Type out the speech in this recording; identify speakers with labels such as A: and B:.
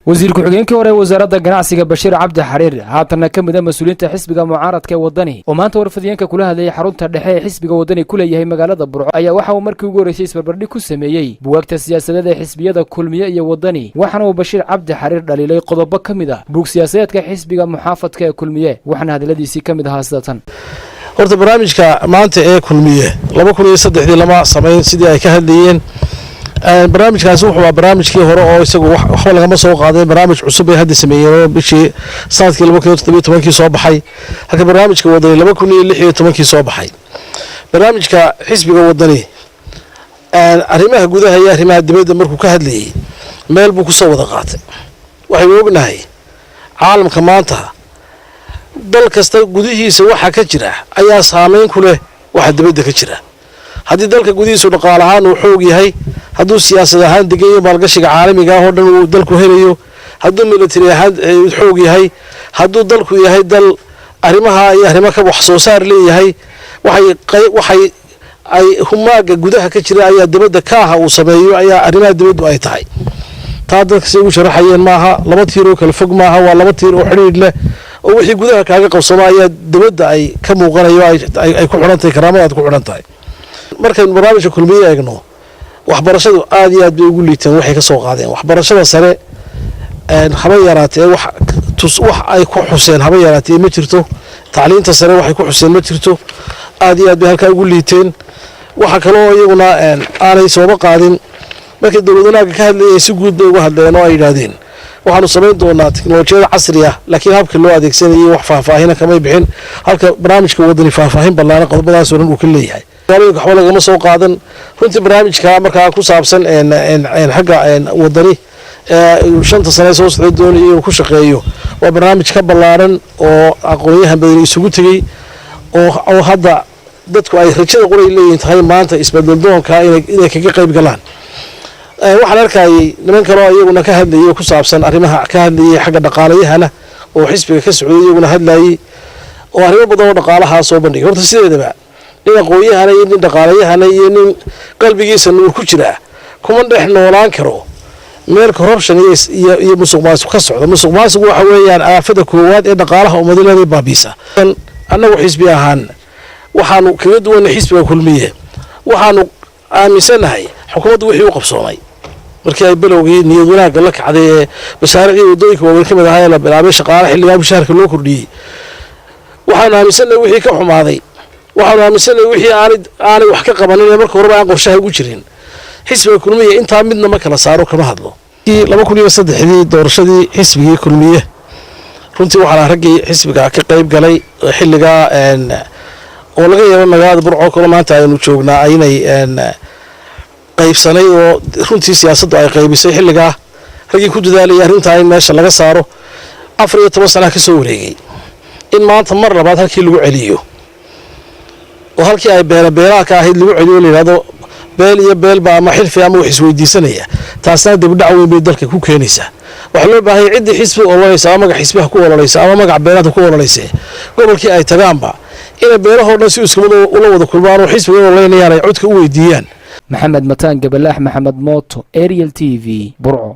A: wasiir ku-xigeenkii hore wasaaradda ganacsiga Bashiir Cabdi Xariir haatan ka mid ah mas'uuliyiinta xisbiga mucaaradka wadani oo maanta warfadiyeenka kula hadlayay xarunta dhexe ee xisbiga wadani ku leeyahay magaalada Burco ayaa waxa uu markii ugu horeysay isbarbardhig ku sameeyay buugagta siyaasadeed ee xisbiyada kulmiye iyo wadani waxana uu Bashiir Cabdi Xariir dhaliilay qodobo kamid ah buug siyaasadeedka xisbiga muxaafadka ee kulmiye waxana hadaladiisii kamid ahaa sidatan
B: horta barnaamijka maanta ee kulmiye 2003 lama sameeyay sidii ay ka hadlayeen barnaamijkaasi wuxuu barnaamijkii hore oo isagu wax laga soo qaaday barnaamij cusub ee hadda sameeyay bishii sanadkii 2017 soo baxay halka barnaamijka wadani 2016 soo baxay barnaamijka xisbiga wadani arrimaha gudaha iyo arrimaha dibadda markuu ka hadlayay meel buu ku soo wada qaatay waxay ognahay caalamka maanta dal kasta gudihiisa waxa ka jira ayaa saameyn ku leh waxa dibadda ka jira haddii dalka gudihiisa dhaqaale ahaan uu xoog yahay hadduu siyaasad ahaan degayo maalgashiga caalamiga ah oo dhan uu dalku helayo hadduu military ahaan xoog yahay hadduu dalku yahay dal arrimaha iyo arrimo ka wax soo saar leeyahay waxay ay humaaga gudaha ka jira ayaa dibadda kaaha uu sameeyo ayaa arrimaha dibaddu ay tahay taa dadka si ugu sharaxayeen maaha laba tiir oo kala fog maaha waa laba tiir oo xiriir leh oo wixii gudaha kaaga qabsama ayaa dibadda ay ka muuqanayo ay ku xiran tahay karaamada aad ku xiran tahay markaan barnaamijka kulmiye eegno waxbarashadu aad iyo aad bay ugu liitaan waxay ka soo qaadeen waxbarashada sare haba yaraatee wax ay ku xuseen haba yaraatee ma jirto tacliinta sare waxay ku xuseen ma jirto aad iyo aad bay halka ugu liiteen waxa kale oo iyaguna aanay soo qaadin markii dawladweynaha ka hadlayay si guud bay uga hadleen oo ay yiraahdeen waxaanu sameyn doonaa tiknoolajiyada casri ah laakiin habka loo adeegsanayo wax faahfaahin kama bixin halka barnaamijka wadani faahfaahin ballaaran qodobadaas oo dhan uu ka leeyahay waxba lagama soo qaadan runtii barnaamijka markaa ku saabsan xagga wadani shanta sano soo socday doonayay inuu ku shaqeeyo waa barnaamij ka ballaaran oo aqoonyahan badan isugu tegay oo hadda dadku ay rajada qoray leeyihiin tahay maanta isbedel doonka inay kaga qayb galaan waxaan arkayay niman kale oo iyaguna ka hadlayay ku saabsan arrimaha ka hadlayay xagga dhaqaaleyahana oo xisbiga ka socday iyaguna hadlayay oo arrimo badan oo dhaqaalaha soo bandhigay horta sideedaba nin aqoonyahana iyo nin dhaqaaleyahana iyo nin qalbigiisa nuur ku jira kuma dhex noolaan karo meel corruption iyo musuqmaasuq ka socda musuqmaasuq waxa weeyaan aafada koowaad ee dhaqaalaha ummadda baabiisa annagu xisbi ahaan waxaanu kaga duwanay xisbiga kulmiye waxaanu aaminsanahay xukuumaddu wixii u qabsoomay markii ay bilowgii niyad wanaagga la kacday ee mashaariicii wadooyinka waaweyn ka mid ahaa ee la bilaabay shaqaale xilligaa mushaharka loo kordhiyey waxaanu aaminsanahay wixii ka xumaaday waxaanu aaminsanahay wixii aanay wax ka qabanin ee marka horeba aan qorshaha ugu jirin xisbiga kulmiye intaa midna ma kala saaro kama hadlo 2003 doorashadii xisbigii kulmiye runtii waxaa raggii xisbiga ka qayb galay xilligaa oo laga yaabo magaalada Burco kale maanta aynu joognaa aynay qaybsanay oo runtii siyaasaddu ay qaybisay xilligaa raggii ku dadaalay arrinta in meesha laga saaro 14 sano ka soo wareegay in maanta mar labaad halkii lagu celiyo oo halkii ay beelaha ka ahayd lagu celiyo leeyahay beel iyo beelba ama xilfi ama wax isweydiisanaya taasna dib dhac weyn bay dalka ku keenaysaa waxa loo baahay cid xisbi oo looyaysa ama magac xisbiga ku walalaysa ama magac beelada ku walalaysa gobolkii ay tagaanba ina beelaha dhan si isku mid u la wada kulmaan oo xisbiga oo leeyahay codka u weydiiyaan
A: maxamed mataan gabalax maxamed mooto Ariel TV Burco.